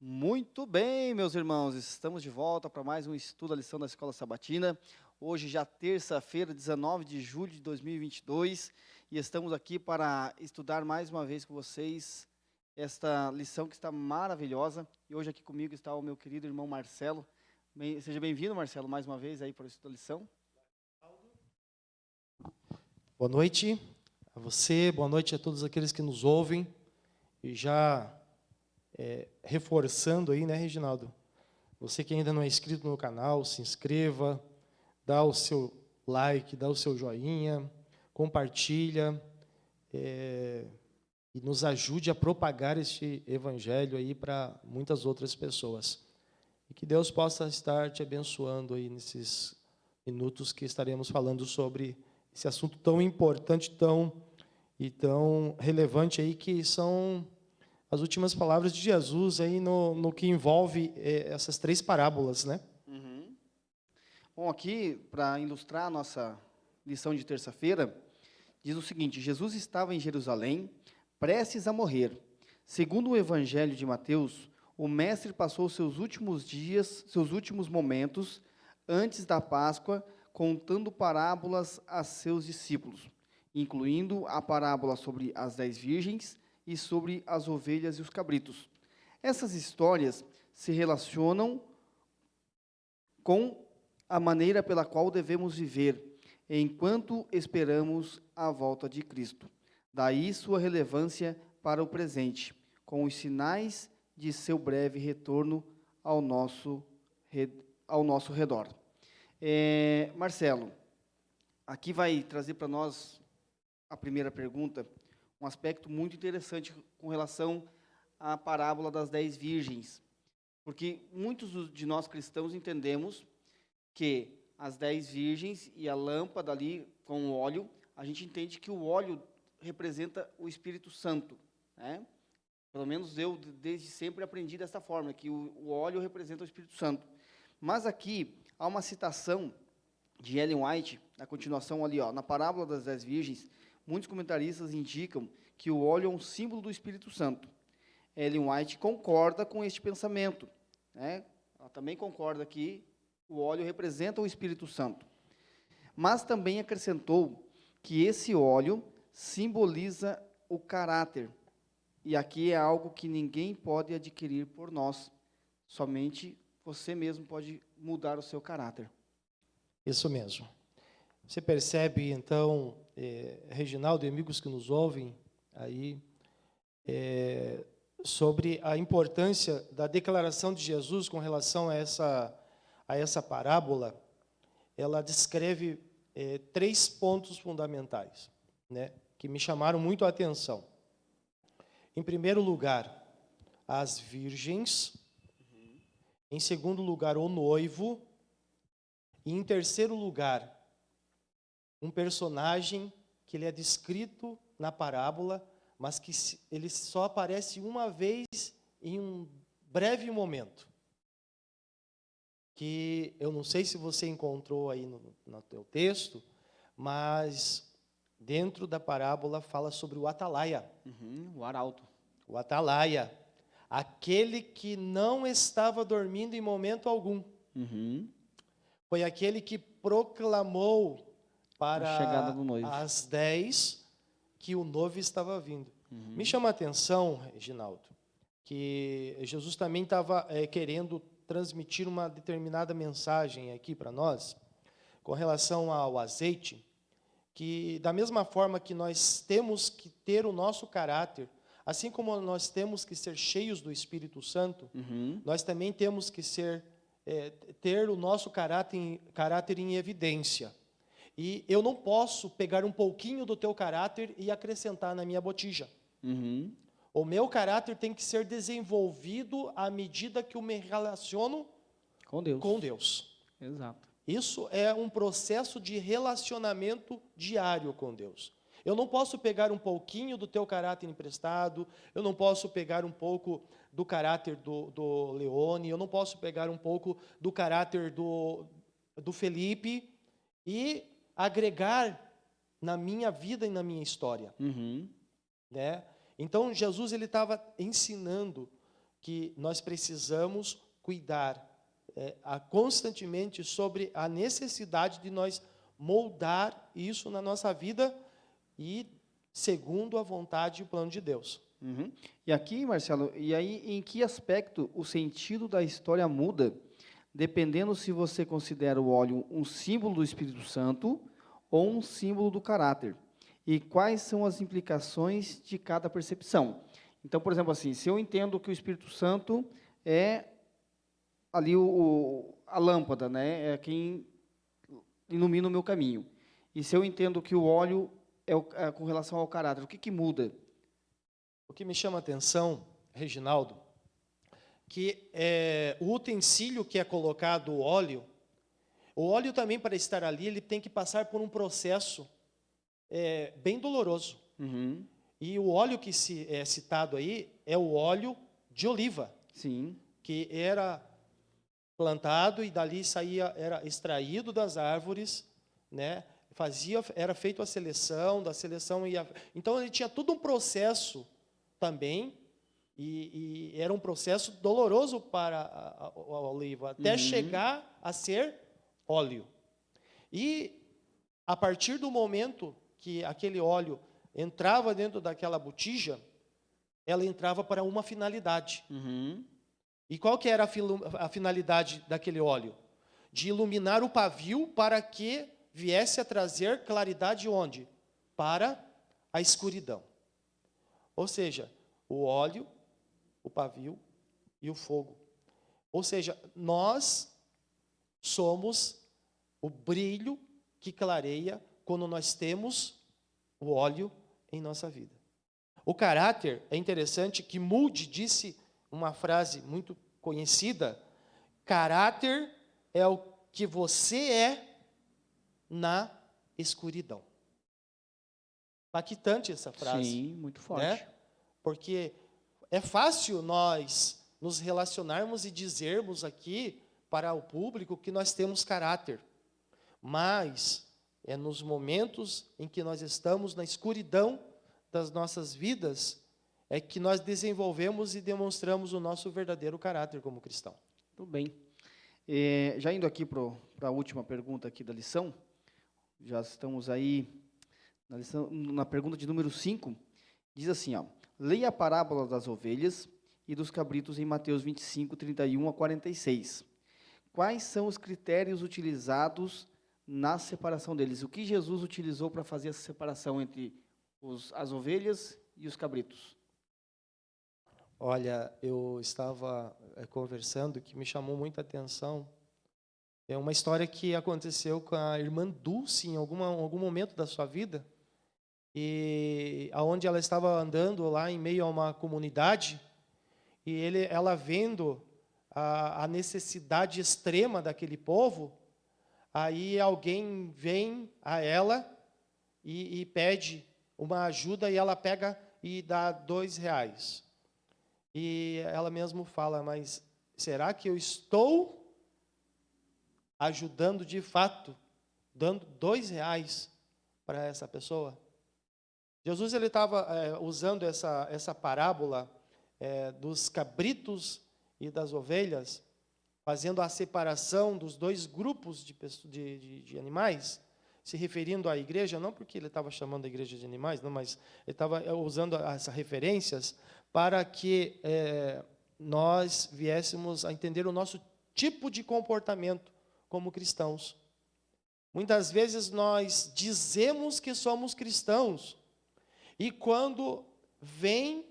Muito bem, meus irmãos, estamos de volta para mais um estudo da lição da Escola Sabatina. Hoje, já terça-feira, 19 de julho de 2022, e estamos aqui para estudar mais uma vez com vocês esta lição que está maravilhosa. E hoje aqui comigo está o meu querido irmão Marcelo. Seja bem-vindo, Marcelo, mais uma vez aí para o estudo da lição. Boa noite a você, boa noite a todos aqueles que nos ouvem. E já reforçando aí, né, Reginaldo? Você que ainda não é inscrito no canal, se inscreva, dá o seu like, dá o seu joinha, compartilha e nos ajude a propagar este evangelho aí para muitas outras pessoas. E que Deus possa estar te abençoando aí nesses minutos que estaremos falando sobre esse assunto tão importante, tão relevante aí, que são as últimas palavras de Jesus aí no que envolve essas três parábolas, né? Uhum. Bom, aqui, para ilustrar a nossa lição de terça-feira, diz o seguinte: Jesus estava em Jerusalém, prestes a morrer. Segundo o Evangelho de Mateus, o Mestre passou seus últimos dias, seus últimos momentos, antes da Páscoa, contando parábolas a seus discípulos, incluindo a parábola sobre as 10 virgens e sobre as ovelhas e os cabritos. Essas histórias se relacionam com a maneira pela qual devemos viver enquanto esperamos a volta de Cristo. Daí sua relevância para o presente, com os sinais de seu breve retorno ao nosso redor. Marcelo, aqui vai trazer para nós a primeira pergunta, um aspecto muito interessante com relação à parábola das 10 virgens, porque muitos de nós cristãos entendemos que as 10 virgens e a lâmpada ali com o óleo, a gente entende que o óleo representa o Espírito Santo, né? Pelo menos eu, desde sempre, aprendi dessa forma, que o óleo representa o Espírito Santo. Mas aqui, há uma citação de Ellen White, na continuação ali, na parábola das 10 virgens, muitos comentaristas indicam que o óleo é um símbolo do Espírito Santo. Ellen White concorda com este pensamento, né? Ela também concorda que o óleo representa o Espírito Santo. Mas também acrescentou que esse óleo simboliza o caráter. E aqui é algo que ninguém pode adquirir por nós. Somente você mesmo pode mudar o seu caráter. Isso mesmo. Você percebe, então, Reginaldo e amigos que nos ouvem aí, sobre a importância da declaração de Jesus com relação a essa parábola. Ela descreve três pontos fundamentais, né, que me chamaram muito a atenção. Em primeiro lugar, as virgens. Em segundo lugar, o noivo. E em terceiro lugar, um personagem que ele é descrito na parábola, mas que ele só aparece uma vez em um breve momento. Que eu não sei se você encontrou aí no teu texto, mas dentro da parábola fala sobre o atalaia. O arauto. O atalaia, aquele que não estava dormindo em momento algum. Foi aquele que proclamou para a chegada do noivo. as 10 que o noivo estava vindo. Me chama a atenção, Reginaldo, que Jesus também estava querendo transmitir uma determinada mensagem aqui para nós, com relação ao azeite, que da mesma forma que nós temos que ter o nosso caráter, assim como nós temos que ser cheios do Espírito Santo, nós também temos que ter o nosso caráter em evidência. E eu não posso pegar um pouquinho do teu caráter e acrescentar na minha botija. O meu caráter tem que ser desenvolvido à medida que eu me relaciono com Deus. Exato. Isso é um processo de relacionamento diário com Deus. Eu não posso pegar um pouquinho do teu caráter emprestado, eu não posso pegar um pouco do caráter do Leone, eu não posso pegar um pouco do caráter do Felipe e agregar na minha vida e na minha história. Né? Então, Jesus ele estava ensinando que nós precisamos cuidar constantemente sobre a necessidade de nós moldar isso na nossa vida e segundo a vontade e o plano de Deus. Uhum. E aqui, Marcelo, e aí em que aspecto o sentido da história muda, dependendo se você considera o óleo um símbolo do Espírito Santo ou um símbolo do caráter? E quais são as implicações de cada percepção? Então, por exemplo, assim, se eu entendo que o Espírito Santo é ali a lâmpada, né? É quem ilumina o meu caminho. E se eu entendo que o óleo é com relação ao caráter, o que muda? O que me chama a atenção, Reginaldo, que o utensílio que é colocado o óleo também, para estar ali, ele tem que passar por um processo bem doloroso. Uhum. E o óleo que é citado aí é o óleo de oliva. Sim. Que era plantado e dali era extraído das árvores, né? Era feito a seleção, da seleção então ele tinha todo um processo também, e era um processo doloroso para a oliva, até chegar a ser óleo. E a partir do momento que aquele óleo entrava dentro daquela botija, ela entrava para uma finalidade. Uhum. E qual que era a finalidade daquele óleo? De iluminar o pavio para que viesse a trazer claridade onde? Para a escuridão. Ou seja, o óleo, o pavio e o fogo. Ou seja, nós somos o brilho que clareia quando nós temos o óleo em nossa vida. O caráter, é interessante que Moody disse uma frase muito conhecida: caráter é o que você é na escuridão. Impactante essa frase. Sim, muito forte. Né? Porque é fácil nós nos relacionarmos e dizermos aqui para o público que nós temos caráter. Mas é nos momentos em que nós estamos na escuridão das nossas vidas é que nós desenvolvemos e demonstramos o nosso verdadeiro caráter como cristão. Tudo bem. Já indo aqui para a última pergunta aqui da lição, já estamos aí na pergunta de número 5, diz assim, ó: leia a parábola das ovelhas e dos cabritos em Mateus 25, 31 a 46. Quais são os critérios utilizados na separação deles? O que Jesus utilizou para fazer essa separação entre as ovelhas e os cabritos? Olha, eu estava conversando que me chamou muita atenção. É uma história que aconteceu com a irmã Dulce em algum momento da sua vida, e aonde ela estava andando lá em meio a uma comunidade, e ela vendo a necessidade extrema daquele povo, aí alguém vem a ela e pede uma ajuda, e ela pega e dá R$2. E ela mesmo fala: mas será que eu estou ajudando de fato, dando R$2 para essa pessoa? Jesus ele estava usando essa parábola dos cabritos e das ovelhas, fazendo a separação dos dois grupos de animais, se referindo à igreja, não porque ele estava chamando a igreja de animais, não, mas ele estava usando essas referências para que nós viéssemos a entender o nosso tipo de comportamento como cristãos. Muitas vezes nós dizemos que somos cristãos, e quando vem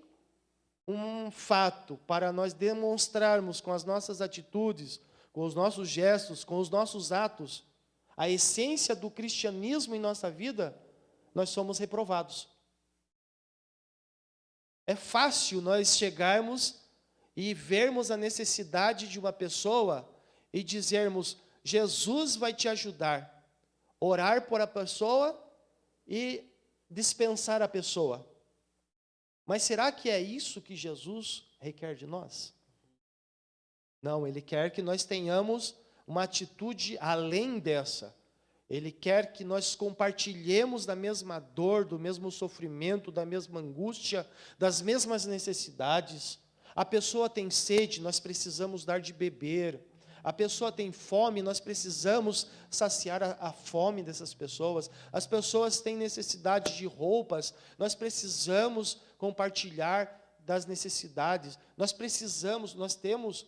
um fato para nós demonstrarmos com as nossas atitudes, com os nossos gestos, com os nossos atos, a essência do cristianismo em nossa vida, nós somos reprovados. É fácil nós chegarmos e vermos a necessidade de uma pessoa e dizermos: Jesus vai te ajudar, orar por a pessoa e dispensar a pessoa. Mas será que é isso que Jesus requer de nós? Não, Ele quer que nós tenhamos uma atitude além dessa. Ele quer que nós compartilhemos da mesma dor, do mesmo sofrimento, da mesma angústia, das mesmas necessidades. A pessoa tem sede, nós precisamos dar de beber. A pessoa tem fome, nós precisamos saciar a fome dessas pessoas. As pessoas têm necessidade de roupas, nós precisamos compartilhar das necessidades. Nós temos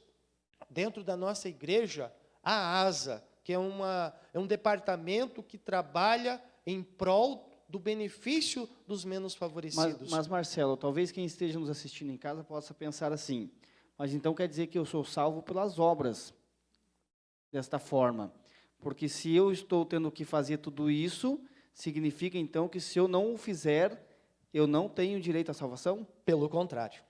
dentro da nossa igreja a ASA, que é um departamento que trabalha em prol do benefício dos menos favorecidos. Mas, Marcelo, talvez quem esteja nos assistindo em casa possa pensar assim, mas então quer dizer que eu sou salvo pelas obras, desta forma. Porque se eu estou tendo que fazer tudo isso, significa então que se eu não o fizer, eu não tenho direito à salvação? Pelo contrário.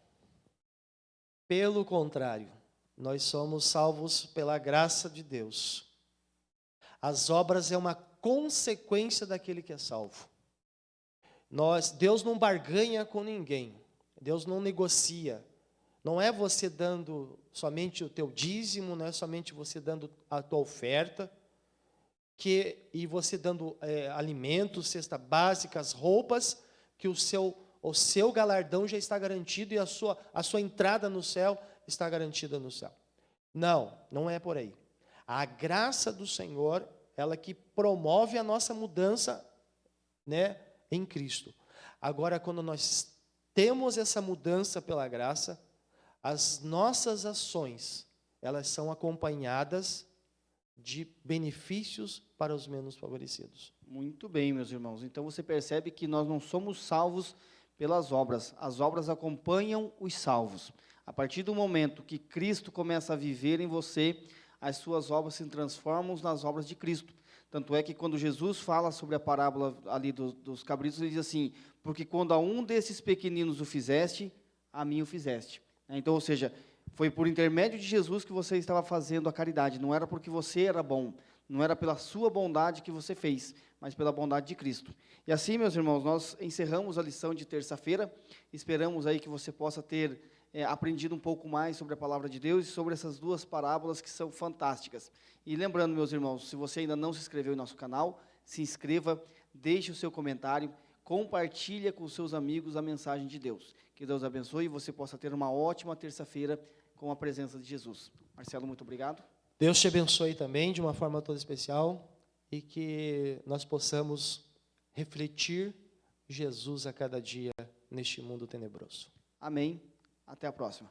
Pelo contrário, nós somos salvos pela graça de Deus. As obras é uma consequência daquele que é salvo. Deus não barganha com ninguém. Deus não negocia. Não é você dando somente o teu dízimo, não é somente você dando a tua oferta, e você dando alimentos, cesta básica, as roupas, que o seu galardão já está garantido e a sua entrada no céu está garantida no céu. Não é por aí. A graça do Senhor, ela que promove a nossa mudança, né, em Cristo. Agora, quando nós temos essa mudança pela graça, as nossas ações, elas são acompanhadas de benefícios para os menos favorecidos. Muito bem, meus irmãos. Então você percebe que nós não somos salvos pelas obras. As obras acompanham os salvos. A partir do momento que Cristo começa a viver em você, as suas obras se transformam nas obras de Cristo. Tanto é que quando Jesus fala sobre a parábola ali dos cabritos, ele diz assim, porque quando a um desses pequeninos o fizeste, a mim o fizeste. Então, ou seja, foi por intermédio de Jesus que você estava fazendo a caridade, não era porque você era bom, não era pela sua bondade que você fez, mas pela bondade de Cristo. E assim, meus irmãos, nós encerramos a lição de terça-feira, esperamos aí que você possa ter aprendido um pouco mais sobre a palavra de Deus e sobre essas duas parábolas que são fantásticas. E lembrando, meus irmãos, se você ainda não se inscreveu em nosso canal, se inscreva, deixe o seu comentário, compartilhe com os seus amigos a mensagem de Deus. Que Deus abençoe e você possa ter uma ótima terça-feira com a presença de Jesus. Marcelo, muito obrigado. Deus te abençoe também de uma forma toda especial e que nós possamos refletir Jesus a cada dia neste mundo tenebroso. Amém. Até a próxima.